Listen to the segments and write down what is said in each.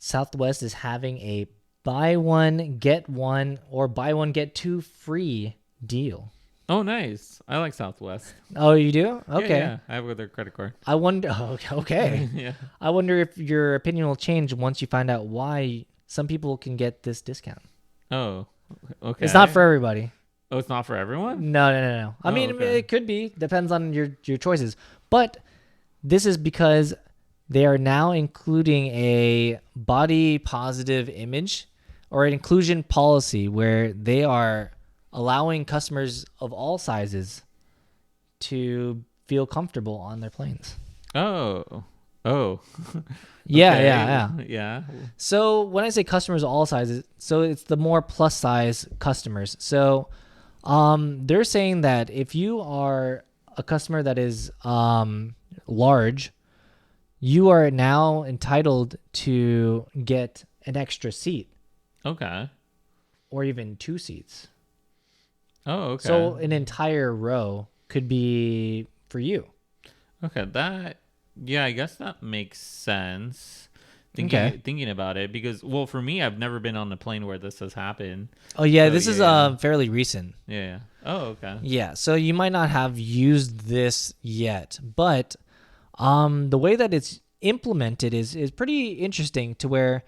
Southwest is having a buy one, get one, or buy one, get two free deal. Oh, nice. I like Southwest. Oh, you do? Okay. Yeah. I have their credit card. I wonder. Oh, okay. Yeah. I wonder if your opinion will change once you find out why some people can get this discount. Oh, okay. It's not for everybody. Oh, it's not for everyone? No. I mean, okay. it could be. Depends on your choices. But this is because they are now including a body positive image or an inclusion policy where they are allowing customers of all sizes to feel comfortable on their planes. Oh. Yeah. Yeah. So when I say customers of all sizes, so it's the more plus size customers. So they're saying that if you are a customer that is large, you are now entitled to get an extra seat. Okay. Or even two seats. Oh, okay. So an entire row could be for you. Okay, I guess that makes sense. Thinking about it, because for me, I've never been on a plane where this has happened. Oh yeah, so, this is fairly recent. Yeah. Oh, okay. Yeah, so you might not have used this yet, but the way that it's implemented is pretty interesting to where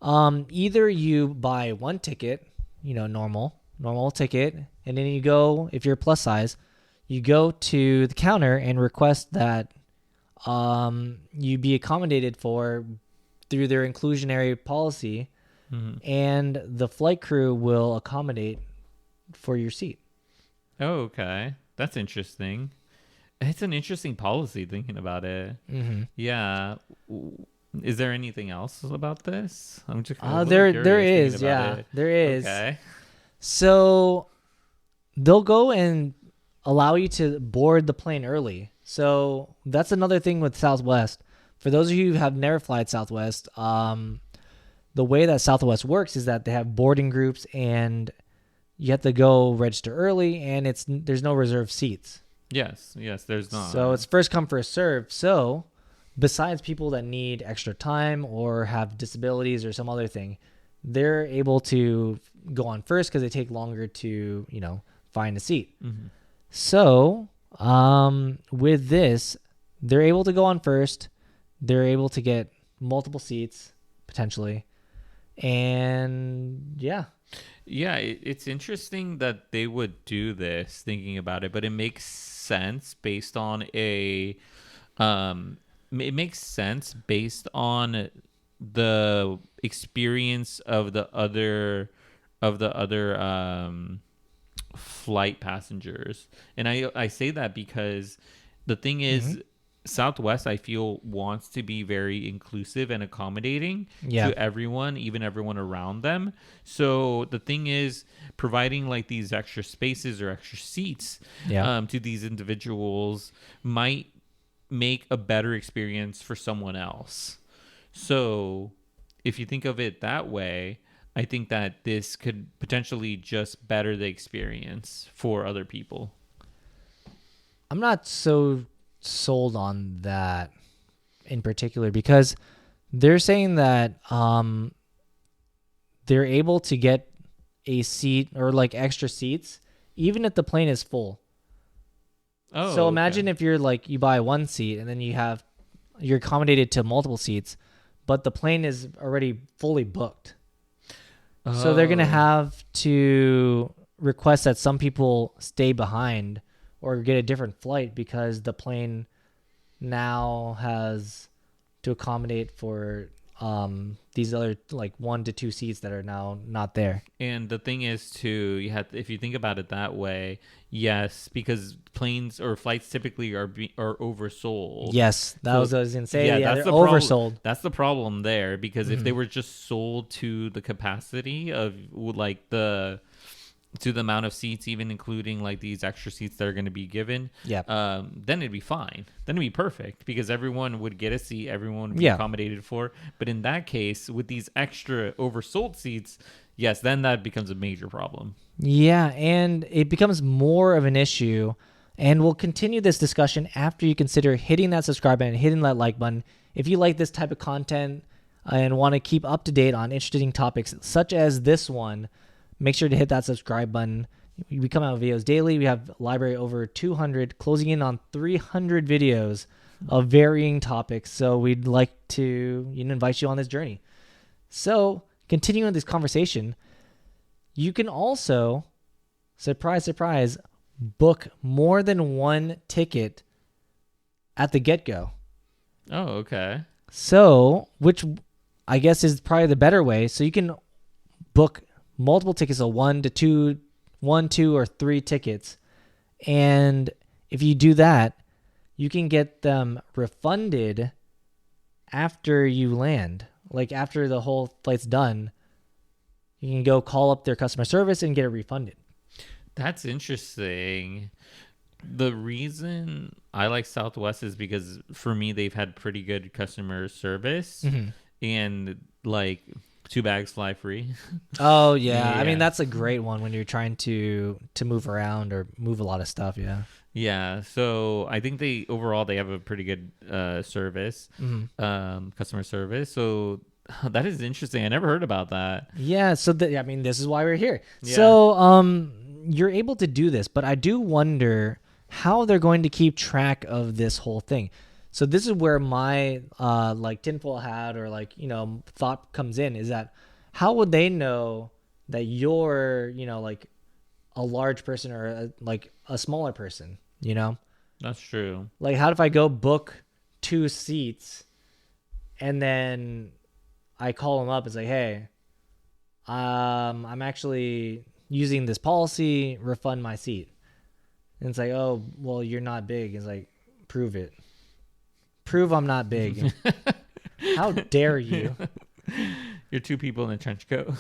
either you buy one ticket, normal ticket, and then you go, if you're plus size, you go to the counter and request that you be accommodated for through their inclusionary policy, and the flight crew will accommodate for your seat. Oh, okay. That's interesting. It's an interesting policy thinking about it. Mm-hmm. Yeah. Is there anything else about this? I'm just there is. Okay. So they'll go and allow you to board the plane early. So that's another thing with Southwest. For those of you who have never flown Southwest, the way that Southwest works is that they have boarding groups, and you have to go register early, and there's no reserved seats. Yes, there's not. So it's first come, first serve. So besides people that need extra time or have disabilities or some other thing, they're able to go on first because they take longer to, find a seat. Mm-hmm. So with this, they're able to go on first. They're able to get multiple seats potentially. And yeah. Yeah, it's interesting that they would do this thinking about it, but it makes sense based on it makes sense based on the experience of the other flight passengers. And I say that because the thing is, Southwest, I feel, wants to be very inclusive and accommodating to everyone, even everyone around them. So the thing is, providing like these extra spaces or extra seats to these individuals might make a better experience for someone else. So if you think of it that way, I think that this could potentially just better the experience for other people. I'm not so sold on that in particular because they're saying that they're able to get a seat or like extra seats even if the plane is full. So imagine if you're like, you buy one seat and then you're accommodated to multiple seats, but the plane is already fully booked. So they're going to have to request that some people stay behind or get a different flight because the plane now has to accommodate for these other like 1 to 2 seats that are now not there. And the thing is too, if you think about it that way, yes, because planes or flights typically are oversold. Yes, that was what I was gonna say. Yeah, that's they're oversold. That's the problem there, because if they were just sold to the capacity of like to the amount of seats, even including like these extra seats that are going to be given, then it'd be fine. Then it'd be perfect because everyone would get a seat, everyone would be accommodated for. But in that case, with these extra oversold seats, yes, then that becomes a major problem. Yeah, and it becomes more of an issue. And we'll continue this discussion after you consider hitting that subscribe button, hitting that like button. If you like this type of content, and want to keep up to date on interesting topics such as this one, make sure to hit that subscribe button. We come out with videos daily. We have a library over 200, closing in on 300 videos of varying topics. So we'd like to invite you on this journey. So continuing this conversation, you can also, surprise, surprise, book more than one ticket at the get-go. Oh, okay. So, which I guess is probably the better way. So you can book multiple tickets, so 1, 2, or 3 tickets. And if you do that, you can get them refunded after you land. Like after the whole flight's done, you can go call up their customer service and get it refunded. That's interesting. The reason I like Southwest is because for me, they've had pretty good customer service and like 2 bags fly free. Oh yeah. I mean, that's a great one when you're trying to move around or move a lot of stuff. Yeah. Yeah. So I think they have a pretty good service, customer service. So that is interesting. I never heard about that. Yeah. So this is why we're here. Yeah. So you're able to do this, but I do wonder how they're going to keep track of this whole thing. So this is where my like tinfoil hat or like, thought comes in, is that how would they know that you're, like a large person or like a smaller person, That's true. Like how if I go book 2 seats and then I call them up and say, hey, I'm actually using this policy, refund my seat. And it's like, oh, well, you're not big. It's like, prove it. Prove I'm not big. How dare you? You're 2 people in a trench coat.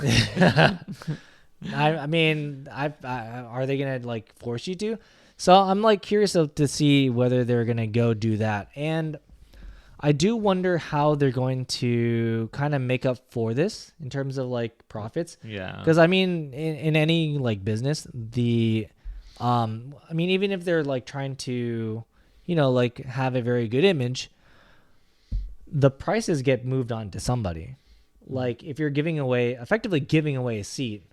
I mean, are they gonna like force you to? So I'm like curious to see whether they're gonna go do that, and I do wonder how they're going to kind of make up for this in terms of like profits. Yeah. Because I mean, in any like business, I mean, even if they're like trying to, like have a very good image, the prices get moved on to somebody. Like if you're effectively giving away a seat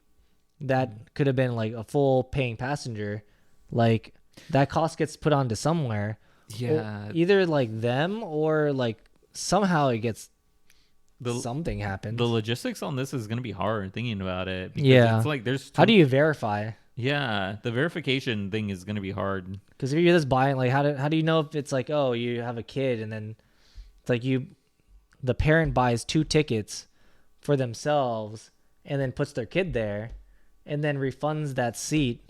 that could have been like a full paying passenger, like that cost gets put onto somewhere. Yeah. Either like them or like somehow it gets something happens. The logistics on this is going to be hard thinking about it. Because it's like how do you verify? Yeah, the verification thing is going to be hard. Because if you're just buying, like, how do you know if it's like, oh, you have a kid and then it's like the parent buys 2 tickets for themselves and then puts their kid there and then refunds that seat.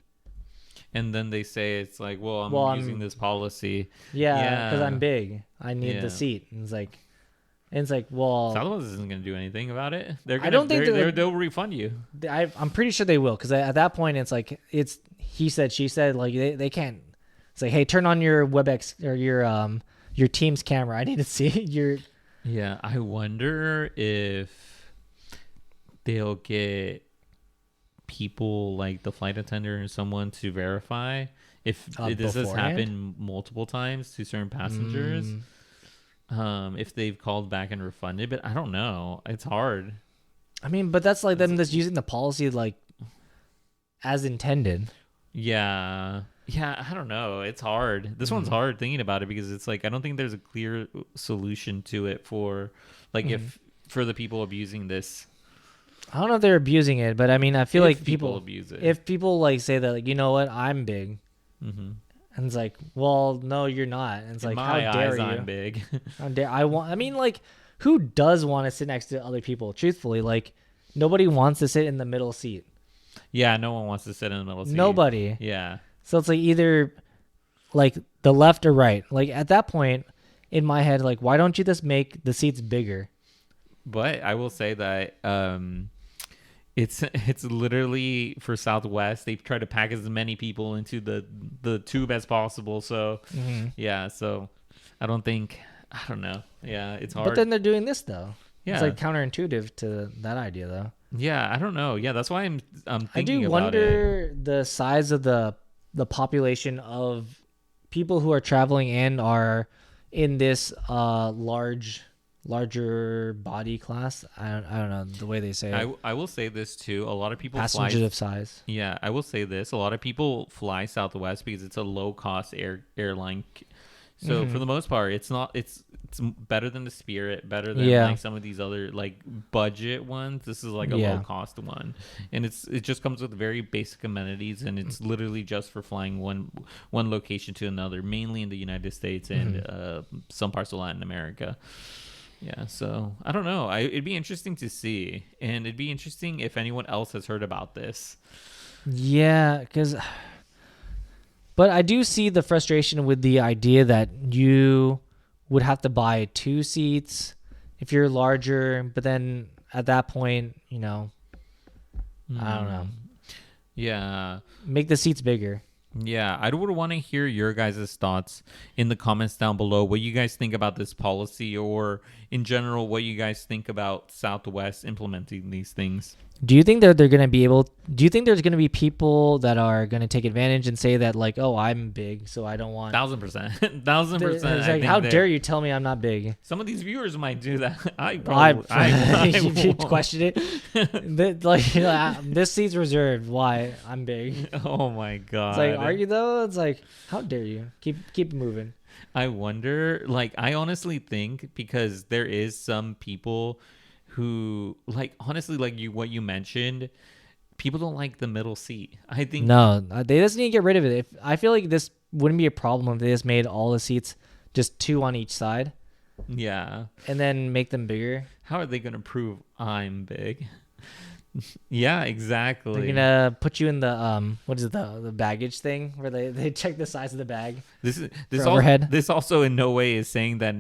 And then they say it's like, well, I'm using this policy. Yeah, because I'm big. I need the seat. And it's like, well, Southwest isn't going to do anything about it. They'll refund you. I'm pretty sure they will, because at that point it's like it's he said, she said. Like they can't. It's like, hey, turn on your WebEx or your Teams camera. I need to see your. Yeah, I wonder if they'll get people like the flight attendant or someone to verify if this has happened multiple times to certain passengers. If they've called back and refunded, but I don't know. It's hard. I mean, but that's like them just using the policy like as intended. Yeah. Yeah, I don't know. It's hard. This one's hard thinking about it because it's like I don't think there's a clear solution to it for like if for the people abusing this. I don't know if they're abusing it, but I mean, I feel like people abuse it. If people like say that, like, you know what, I'm big, and it's like, well, no, you're not. And it's like, how dare you? I'm big. How dare I mean, like, who does want to sit next to other people? Truthfully, like, nobody wants to sit in the middle seat. Yeah, no one wants to sit in the middle seat. Nobody. Yeah. So it's like either like the left or right. Like at that point, in my head, like, why don't you just make the seats bigger? But I will say that it's literally for Southwest. They've tried to pack as many people into the tube as possible. So yeah, so I don't know. Yeah, it's hard. But then they're doing this though. Yeah, it's like counterintuitive to that idea though. Yeah, I don't know. Yeah, that's why I'm thinking I do wonder the size of the population of people who are traveling and are in this large larger body class. I don't know the way they say it. I will say this too. A lot of people Passengers of size. Yeah, I will say this. A lot of people fly Southwest because it's a low cost airline. So for the most part, it's better than the Spirit, better than like some of these other like budget ones. This is like a low cost one, and it just comes with very basic amenities, and it's literally just for flying one location to another, mainly in the United States and some parts of Latin America. Yeah, so I don't know. It'd be interesting to see, and it'd be interesting if anyone else has heard about this. Yeah, but I do see the frustration with the idea that you would have to buy 2 seats if you're larger, but then at that point, I don't know. Yeah. Make the seats bigger. Yeah, I would want to hear your guys' thoughts in the comments down below. What you guys think about this policy, or in general, what you guys think about Southwest implementing these things. Do you think that they're going to be able? Do you think there's going to be people that are going to take advantage and say that like, oh, I'm big, so I don't want 1,000%, 1,000%. It's like, how dare you tell me I'm not big? Some of these viewers might do that. I question it. This seat's reserved. Why? I'm big. Oh my god. It's like, are you though? It's like, how dare you? Keep moving. I wonder. Like, I honestly think because there is some people who, like, honestly, like what you mentioned, people don't like the middle seat. I think they just need to get rid of it. I feel like this wouldn't be a problem if they just made all the seats just 2 on each side. Yeah. And then make them bigger. How are they going to prove I'm big? Yeah, exactly. They're gonna put you in the what is it, the baggage thing where they check the size of the bag. This also in no way is saying that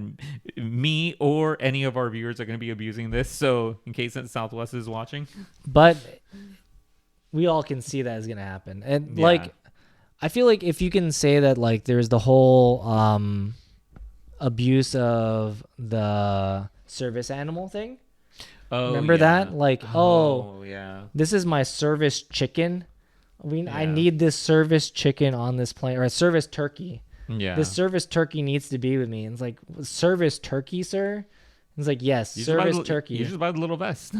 me or any of our viewers are going to be abusing this. So in case that Southwest is watching, but we all can see that is gonna happen. And like, I feel like if you can say that like there's the whole abuse of the service animal thing. Oh, remember that? Like, yeah, this is my service chicken. I need this service chicken on this plane, or a service turkey. Yeah. This service turkey needs to be with me. And it's like, service turkey, sir? It's like, yes, service turkey. You just buy the little vest.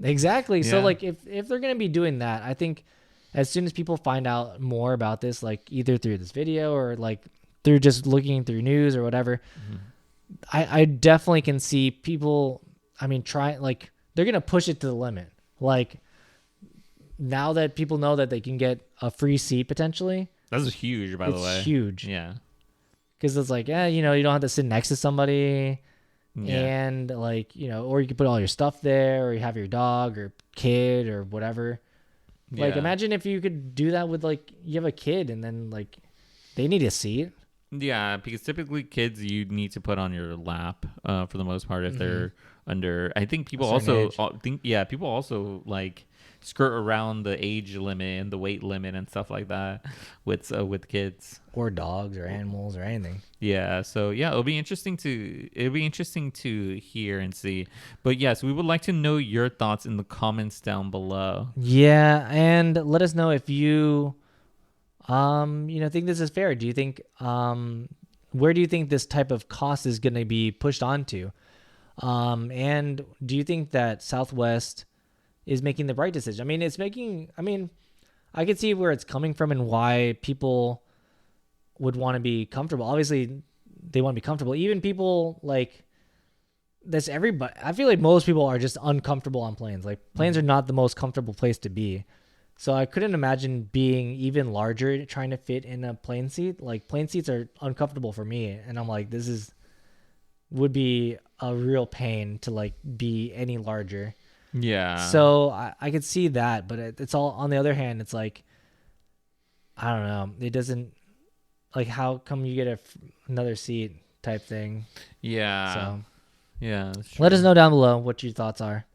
Exactly. Yeah. So like if they're going to be doing that, I think as soon as people find out more about this, like either through this video or like through just looking through news or whatever, I definitely can see people, they're going to push it to the limit. Like, now that people know that they can get a free seat potentially. That's huge, by the way. It's huge. Yeah. Because it's like, you don't have to sit next to somebody. Yeah. And like, or you can put all your stuff there, or you have your dog or kid or whatever. Like, imagine if you could do that with like, you have a kid and then like they need a seat. Yeah, because typically kids you need to put on your lap for the most part if they're under. I think people also people also like skirt around the age limit and the weight limit and stuff like that with kids or dogs or animals or anything. Yeah, so it'll be interesting to hear and see. But yes, we would like to know your thoughts in the comments down below. Yeah, and let us know if you think this is fair. Do you think where do you think this type of cost is going to be pushed onto? And do you think that Southwest is making the right decision? I could see where it's coming from and why people would want to be comfortable. Obviously, they want to be comfortable. Even people like this, everybody, I feel like most people are just uncomfortable on planes. Like, planes are not the most comfortable place to be. So I couldn't imagine being even larger trying to fit in a plane seat. Like, plane seats are uncomfortable for me. And I'm like, would be a real pain to like be any larger. Yeah. So I could see that, but it's all, on the other hand, it's like, I don't know. It doesn't, like, how come you get another seat type thing? Yeah. So yeah. let us know down below what your thoughts are.